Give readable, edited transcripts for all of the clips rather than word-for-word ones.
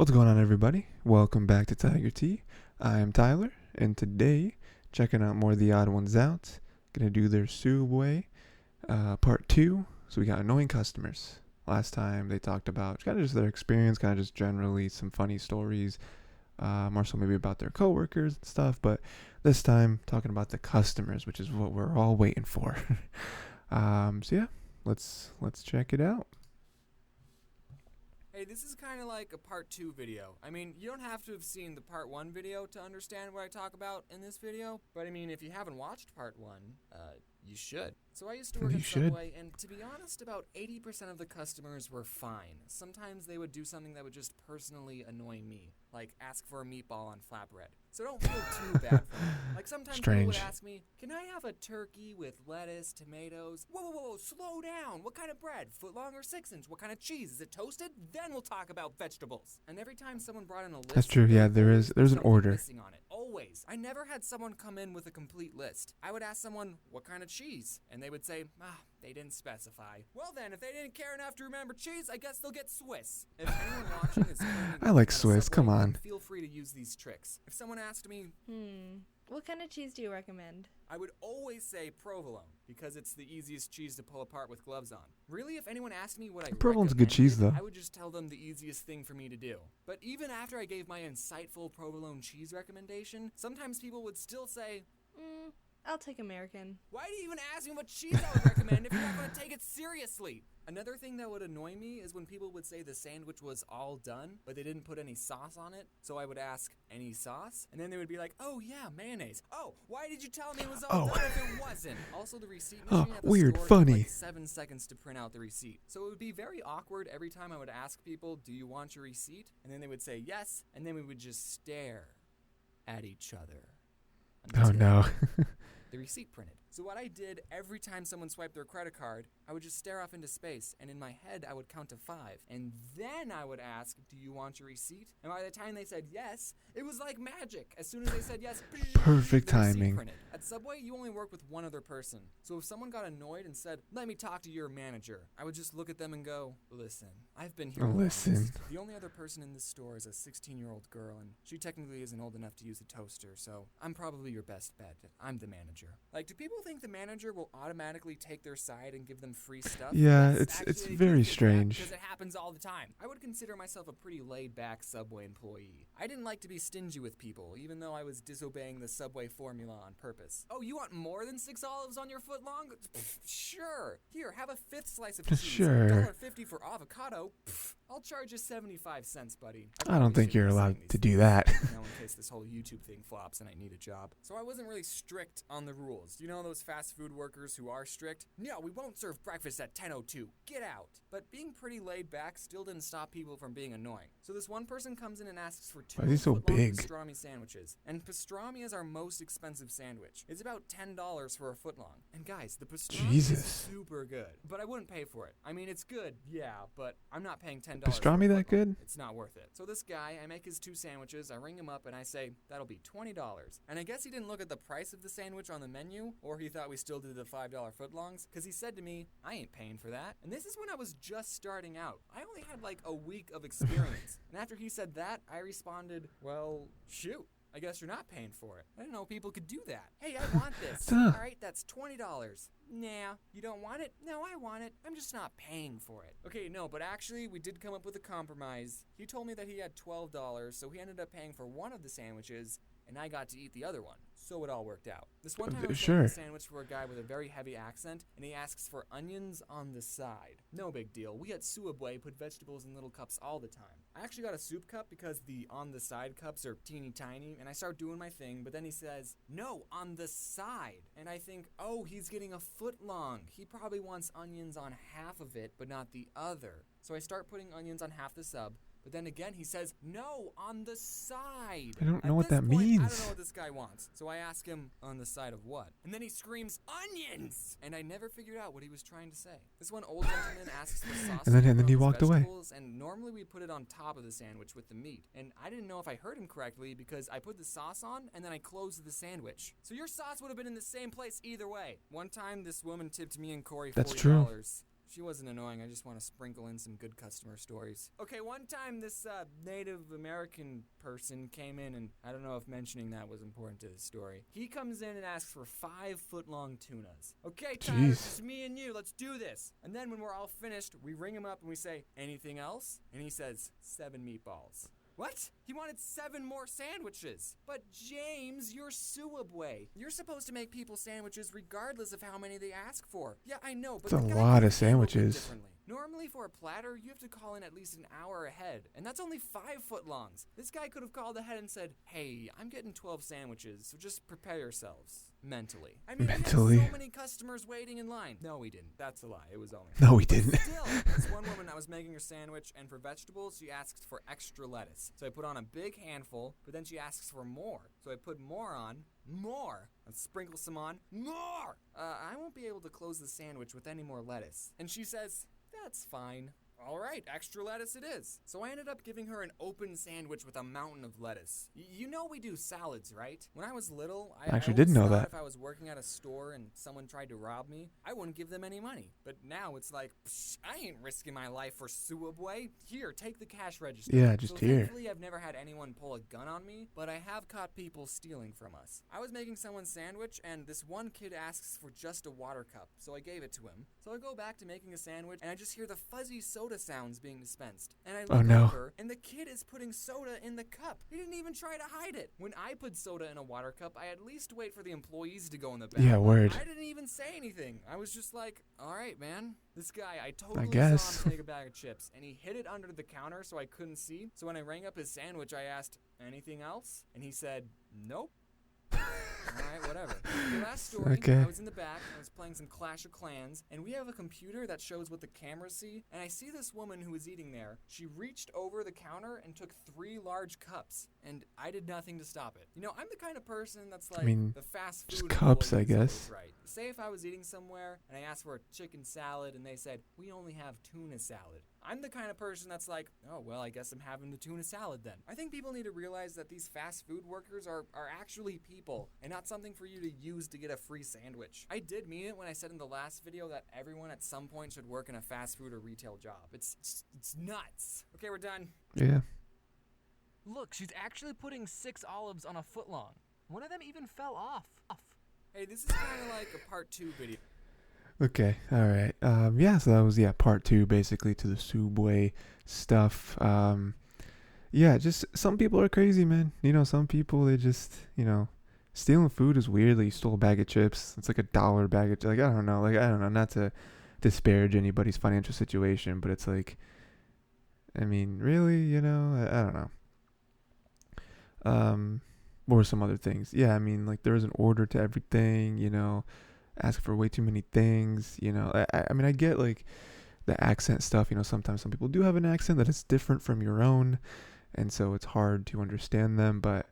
What's going on, everybody? Welcome back to Tiger Tea. I'm Tyler, and today, checking out more of the Odd Ones Out. Gonna do their Subway part 2. So we got annoying customers. Last time they talked about kind of just their experience, kind of just generally some funny stories, more so maybe about their coworkers and stuff. But this time, talking about the customers, which is what we're all waiting for. So yeah, let's check it out. Hey, this is kind of like a part 2 video. I mean, you don't have to have seen the part 1 video to understand what I talk about in this video, but I mean, if you haven't watched part 1, you should. So I used to work at Subway, and to be honest, about 80% of the customers were fine. Sometimes they would do something that would just personally annoy me, like ask for a meatball on flatbread. So don't feel too bad for me. Like sometimes people would ask me, can I have a turkey with lettuce, tomatoes? Whoa, slow down. What kind of bread? Footlong or 6-inch? What kind of cheese? Is it toasted? Then we'll talk about vegetables. And every time someone brought in a list, That's true. Yeah, there's an order. Missing on it. Always. I never had someone come in with a complete list. I would ask someone, what kind of cheese? And they would say, they didn't specify. Well then, if they didn't care enough to remember cheese, I guess they'll get Swiss. If anyone watching is I like Swiss, come on. Feel free to use these tricks. If someone asked me, what kind of cheese do you recommend? I would always say provolone, because it's the easiest cheese to pull apart with gloves on. Really, if anyone asked me what I Provolone's a good cheese, though. I would just tell them the easiest thing for me to do. But even after I gave my insightful provolone cheese recommendation, sometimes people would still say, I'll take American. Why do you even ask me what cheese I would recommend if you're not going to take it seriously? Another thing that would annoy me is when people would say the sandwich was all done, but they didn't put any sauce on it. So I would ask, any sauce? And then they would be like, oh yeah, mayonnaise. Oh, why did you tell me it was all done if it wasn't? Also, the receipt machine at the weird, store funny. took like 7 seconds to print out the receipt. So it would be very awkward every time I would ask people, do you want your receipt? And then they would say yes, and then we would just stare at each other. Oh no. The receipt printed. So what I did every time someone swiped their credit card, I would just stare off into space, and in my head I would count to 5. And then I would ask, do you want your receipt? And by the time they said yes, it was like magic. As soon as they said yes, Perfect the receipt timing. printed. At Subway, you only work with one other person. So if someone got annoyed and said, let me talk to your manager, I would just look at them and go, listen, I've been here. Listen. The only other person in this store is a 16-year-old girl, and she technically isn't old enough to use a toaster, so I'm probably your best bet. I'm the manager. Like, do people think the manager will automatically take their side and give them free stuff? Yeah, Yes, it's actually, very they do that strange. because it happens all the time. I would consider myself a pretty laid-back Subway employee. I didn't like to be stingy with people, even though I was disobeying the Subway formula on purpose. Oh, you want more than 6 olives on your footlong? Sure. Here, have a 5th slice of cheese. Sure. $1.50 for avocado. I'll charge you 75 cents, buddy. I don't think you're allowed to do that. Now, in case this whole YouTube thing flops and I need a job. So I wasn't really strict on the rules. You know those fast food workers who are strict? No, we won't serve breakfast at 10:02. Get out. But being pretty laid back still didn't stop people from being annoying. So this one person comes in and asks for 2 Why is he so footlong big? pastrami sandwiches. And pastrami is our most expensive sandwich. It's about $10 for a footlong. And guys, the pastrami Jesus. is super good. But I wouldn't pay for it. I mean, it's good, yeah, but I'm not paying $10 Pastrami for a that footlong. good? It's not worth it. So this guy, I make his 2 sandwiches, I ring him up and I say, that'll be $20. And I guess he didn't look at the price of the sandwich on the menu, or he thought we still did the $5 footlongs, because he said to me, I ain't paying for that. And this is when I was just starting out. I only had like a week of experience. And after he said that, I responded, well, shoot. I guess you're not paying for it. I didn't know people could do that. Hey, I want this. All right, that's $20. Nah, you don't want it? No, I want it. I'm just not paying for it. Okay, no, but actually, we did come up with a compromise. He told me that he had $12, so he ended up paying for one of the sandwiches, and I got to eat the other one. So it all worked out. This one time I was getting a sandwich for a guy with a very heavy accent, and he asks for onions on the side. No big deal. We at Subway put vegetables in little cups all the time. I actually got a soup cup because the on the side cups are teeny tiny, and I start doing my thing, but then he says, no, on the side. And I think, oh, he's getting a footlong. He probably wants onions on half of it, but not the other. So I start putting onions on half the sub. But then again, he says, no, on the side. I don't know what At that this point, I don't means. know what this guy wants. So I ask him, on the side of what? And then he screams, onions! And I never figured out what he was trying to say. This one old gentleman asks for sausage And then on he his walked away. vegetables, and normally we put it on top of the sandwich with the meat. And I didn't know if I heard him correctly because I put the sauce on and then I closed the sandwich. So your sauce would have been in the same place either way. One time, this woman tipped me and Corey $40. That's true. She wasn't annoying. I just want to sprinkle in some good customer stories. Okay, one time this Native American person came in, and I don't know if mentioning that was important to the story. He comes in and asks for 5-foot-long tunas. Okay, Tyler, Jeez. it's me and you. Let's do this. And then when we're all finished, we ring him up and we say, anything else? And he says, 7 meatballs. What? He wanted 7 more sandwiches. But James, you're Suabway. You're supposed to make people sandwiches regardless of how many they ask for. Yeah, I know, but That's a the guy lot could've of handled it sandwiches. differently. Normally for a platter, you have to call in at least an hour ahead, and that's only 5-foot-longs. This guy could have called ahead and said, hey, I'm getting 12 sandwiches, so just prepare yourselves. Mentally. I mean, Mentally. we had so many customers waiting in line. No, we didn't. That's a lie. It was only. No, we But didn't. still, this one woman, I was making her sandwich, and for vegetables, she asked for extra lettuce. So I put on a big handful, but then she asks for more. So I put more on, more. And sprinkle some on, more! I won't be able to close the sandwich with any more lettuce. And she says, that's fine. All right, extra lettuce it is. So I ended up giving her an open sandwich with a mountain of lettuce. You know we do salads, right? When I was little, I actually always didn't know thought that. if I was working at a store and someone tried to rob me, I wouldn't give them any money. But now it's like, psh, I ain't risking my life for Suabway. Here, take the cash register. Yeah, just so here. Thankfully, I've never had anyone pull a gun on me, but I have caught people stealing from us. I was making someone's sandwich, and this one kid asks for just a water cup, so I gave it to him. So I go back to making a sandwich, and I just hear the fuzzy soda sounds being dispensed. And I Oh, look no. over, and the kid is putting soda in the cup. He didn't even try to hide it. When I put soda in a water cup, I at least wait for the employees to go in the back. Yeah, word. I didn't even say anything. I was just like, all right, man. This guy, I totally guess. saw him take a bag of chips, and he hid it under the counter so I couldn't see. So when I rang up his sandwich, I asked, anything else? And he said, nope. Alright, whatever. The last story, Okay. I was in the back, and I was playing some Clash of Clans, and we have a computer that shows what the cameras see, and I see this woman who was eating there. She reached over the counter and took 3 large cups, and I did nothing to stop it. You know, I'm the kind of person that's like mean, the fast just food cups, I employees always guess. right. Say if I was eating somewhere, and I asked for a chicken salad, and they said, we only have tuna salad. I'm the kind of person that's like, oh, well, I guess I'm having the tuna salad then. I think people need to realize that these fast food workers are actually people and not something for you to use to get a free sandwich. I did mean it when I said in the last video that everyone at some point should work in a fast food or retail job. It's nuts. Okay, we're done. Yeah. Look, she's actually putting 6 olives on a foot long. One of them even fell off. Hey, this is kind of like a part 2 video. Okay, all right. Yeah, so that was part 2 basically to the Subway stuff. Yeah, just some people are crazy, man. You know, some people they just, stealing food is weird. Like you stole a bag of chips. It's like $1 bag of I don't know. Not to disparage anybody's financial situation, but it's like, I mean, really, I don't know. What were some other things? Yeah, I mean, like there was an order to everything. Ask for way too many things, I mean, I get like the accent stuff, sometimes some people do have an accent that is different from your own, and so it's hard to understand them, but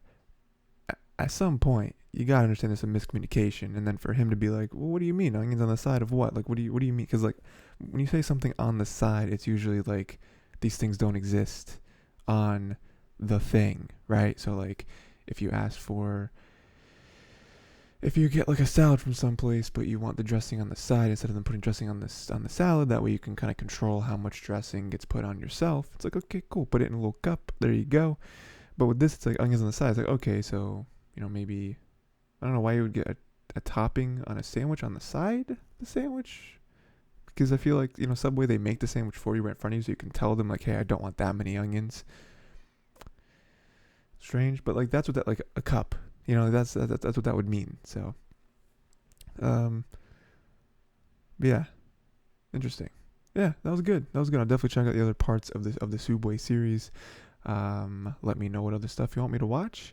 at some point you gotta understand there's a miscommunication. And then for him to be like, well, what do you mean onions on the side of what? Like, what do you mean? Because like when you say something on the side, it's usually like these things don't exist on the thing, right? So like if you get like a salad from someplace, but you want the dressing on the side instead of them putting dressing on the salad, that way you can kind of control how much dressing gets put on yourself. It's like, okay, cool, put it in a little cup, there you go. But with this, it's like onions on the side. It's like, okay, so maybe I don't know why you would get a topping on a sandwich on the side of the sandwich, because I feel like Subway, they make the sandwich for you right in front of you, so you can tell them like, hey, I don't want that many onions. Strange, but like that's what that like a cup. That's what that would mean. So, yeah, interesting. Yeah, that was good. I'll definitely check out the other parts of the Subway series. Let me know what other stuff you want me to watch,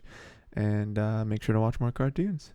and make sure to watch more cartoons.